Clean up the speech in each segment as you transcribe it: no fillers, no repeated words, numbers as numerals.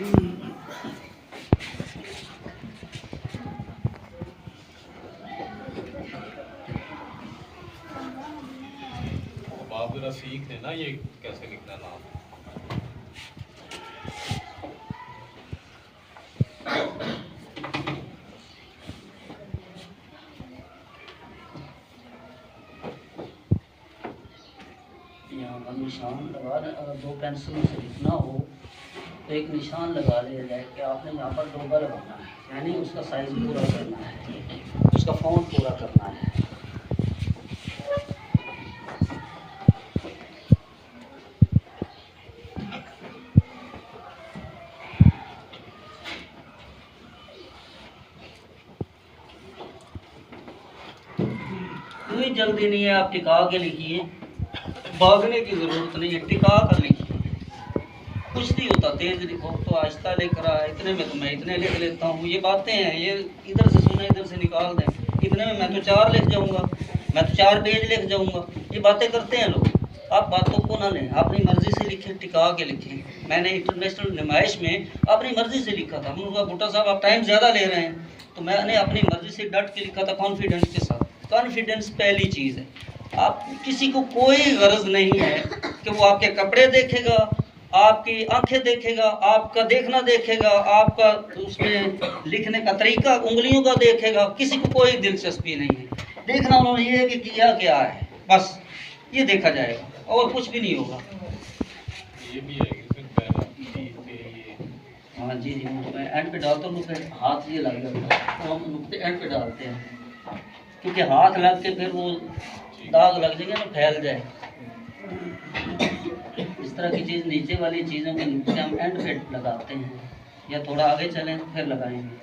आप जरा सीख लेना ये कैसे लिखना नाम। यहाँ पर निशान लगा दें। अगर दो पेंसिलों से लिखना हो तो एक निशान लगा लिया जाए कि आपने यहाँ पर डोगा लगाना है, यानी उसका साइज पूरा करना है, उसका फॉन्ट पूरा करना है। कोई जल्दी नहीं है, आप टिका के लिखिए, भागने की ज़रूरत नहीं है, टिका कर लिखिए। कुछ नहीं होता, तेज लिखो तो आहिस्ता लेकर आए, इतने में तो मैं इतने लिख लेता हूँ। ये बातें हैं, ये इधर से सुने इधर से निकाल दें, इतने में मैं तो 4 लिख जाऊँगा, मैं तो 4 पेज लिख जाऊँगा। ये बातें करते हैं लोग। आप बातों को ना लें, अपनी मर्ज़ी से लिखें, टिका के लिखें। मैंने इंटरनेशनल नुमाइश में अपनी मर्ज़ी से लिखा था। मैंने कहा भुट्टा साहब आप टाइम ज़्यादा ले रहे हैं, तो मैंने अपनी मर्ज़ी से डट के लिखा था, कॉन्फिडेंस के साथ। कॉन्फिडेंस पहली चीज़ है। आप किसी को कोई गरज नहीं है कि वो आपके कपड़े देखेगा, आपकी आंखें देखेगा, आपका देखना देखेगा, आपका उसमें लिखने का तरीका उंगलियों का देखेगा, किसी को कोई दिलचस्पी नहीं है। देखना उन्होंने ये है कि किया क्या है, बस ये देखा जाएगा और कुछ भी नहीं होगा। ये भी है कि हाँ जी जी, मैं एंड पे डालता हूँ, फिर हाथ ये लग जाता है तो हम नुकते एंड पे डालते हैं, क्योंकि हाथ लग के फिर वो दाग लग जाएंगे ना, फैल जाए। इस तरह की चीज़, नीचे वाली चीज़ों के नुकते हम एंड पे लगाते हैं, या थोड़ा आगे चलें फिर लगाएंगे।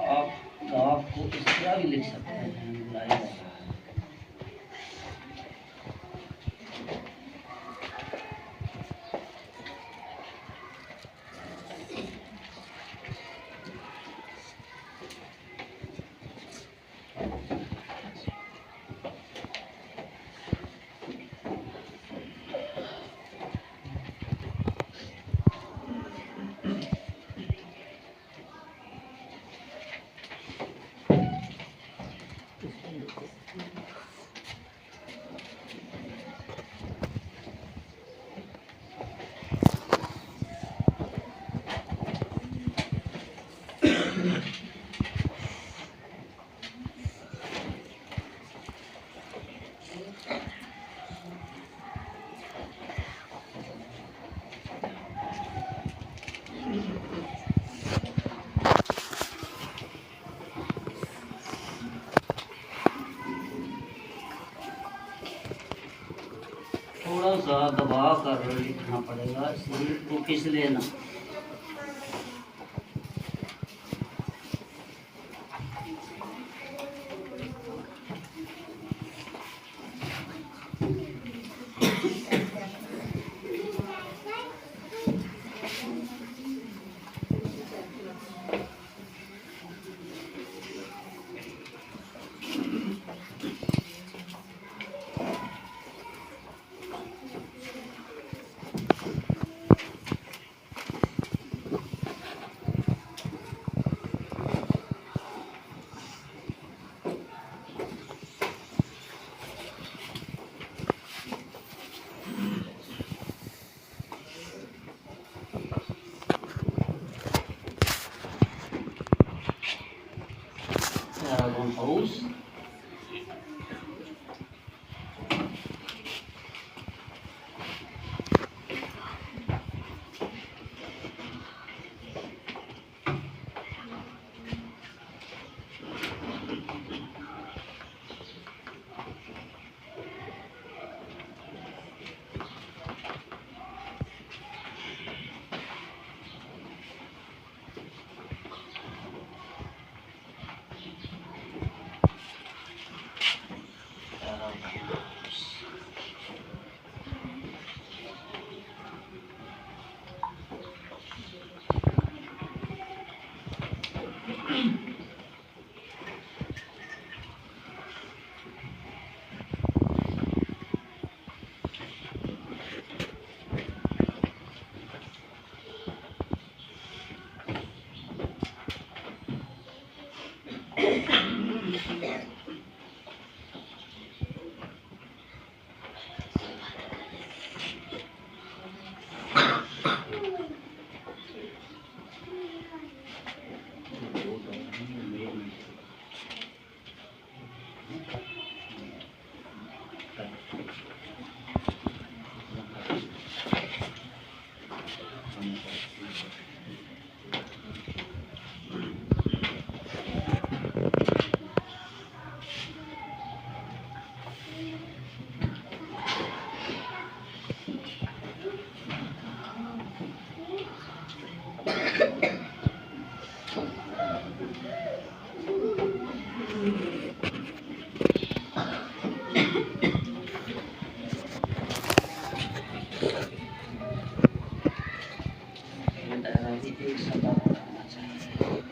आप गाफ को इस तरह भी लिख सकते हैं, बुलाई थोड़ा सा दबा कर लिखना पड़ेगा, इसलिए वो फिसले ना। Paragon house. एक सदा बनाना चाहिए।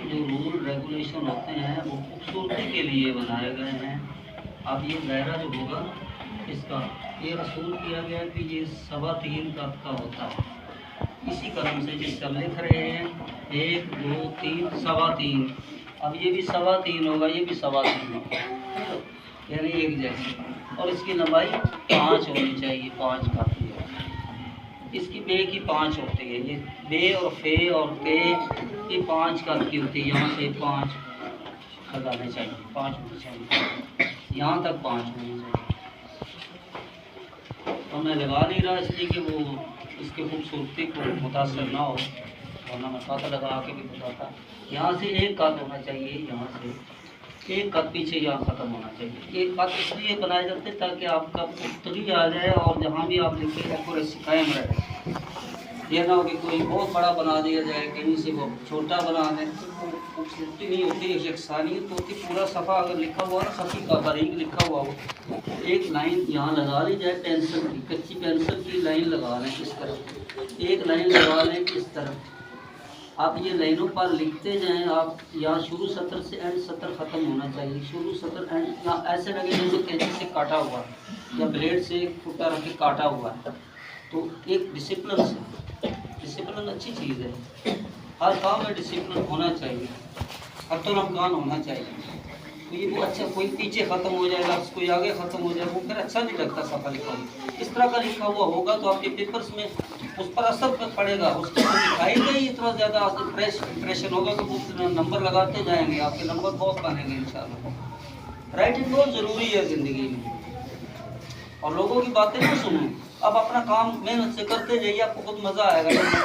जो रूल रेगुलेशन होते हैं वो खूबसूरती के लिए बनाए गए हैं। अब ये दायरा जो होगा इसका ये असूल किया गया कि ये 3.25 कप का होता है। इसी कलम से जिस हम लिख रहे हैं 1 2 3 3.25। अब ये भी 3.25 होगा, ये भी 3.25 होगा, यानी एक जैसे। और इसकी लंबाई 5 होनी चाहिए, 5 काफी है। इसकी बे की 5 होती है, ये बे और फे और पे ये 5 कप की होती है। यहाँ से 5 लगाने चाहिए, 5 होने चाहिए, यहाँ तक 5 होने चाहिए। तो मैं लगा नहीं रहा इसलिए कि वो इसके खूबसूरती को मुतासर ना हो, वरना मैं पता लगा के भी बताता। यहाँ से एक कद होना चाहिए, यहाँ से एक कद पीछे यहाँ ख़त्म होना चाहिए। एक कद इसलिए बनाए जाते हैं ताकि आपका पुख्तगी आ जाए और जहाँ भी आप लिखे एक्यूरेसी कायम रहे। ये ना हो कि कोई बहुत बड़ा बना दिया जाए, कहीं से वो छोटा बना दें, तो वो खूबसूरती नहीं होती, यकसानियत होती। पूरा सफ़ा अगर लिखा हुआ है, खफी का बारीक लिखा हुआ हो, एक लाइन यहाँ लगा ली जाए पेंसिल की, कच्ची पेंसिल की लाइन लगा लें इस तरफ, एक लाइन लगा लें इस तरफ। आप ये लाइनों पर लिखते जाएं। आप यहाँ शुरू सत्र से एंड सत्र ख़त्म होना चाहिए, शुरू सत्र एंड। यहाँ ऐसे लगे जैसे कैंची से काटा हुआ या ब्लेड से एक फुटा रख के काटा हुआ है। तो एक डिसिप्लिन से, डिसिप्लिन अच्छी चीज़ है, हर काम में डिसिप्लिन होना चाहिए, हत्तुल-अमकान होना चाहिए। तो ये वो अच्छा, कोई पीछे ख़त्म हो जाएगा, कोई आगे ख़त्म हो जाए, वो फिर अच्छा नहीं लगता सफ़ा लिखा हुआ। इस तरह का लिखा हुआ होगा तो आपके पेपर्स में उस पर असर पड़ेगा, उसको दिखाएगा ही इतना ज़्यादा फ्रेश इंप्रेशन होगा कि वो नंबर लगाते जाएंगे, आपके नंबर बहुत बनेंगे इंशाल्लाह। राइटिंग बहुत ज़रूरी है ज़िंदगी में, और लोगों की बातें ना सुनें। अब अपना काम मेहनत से करते जाइए, आपको खुद मज़ा आएगा।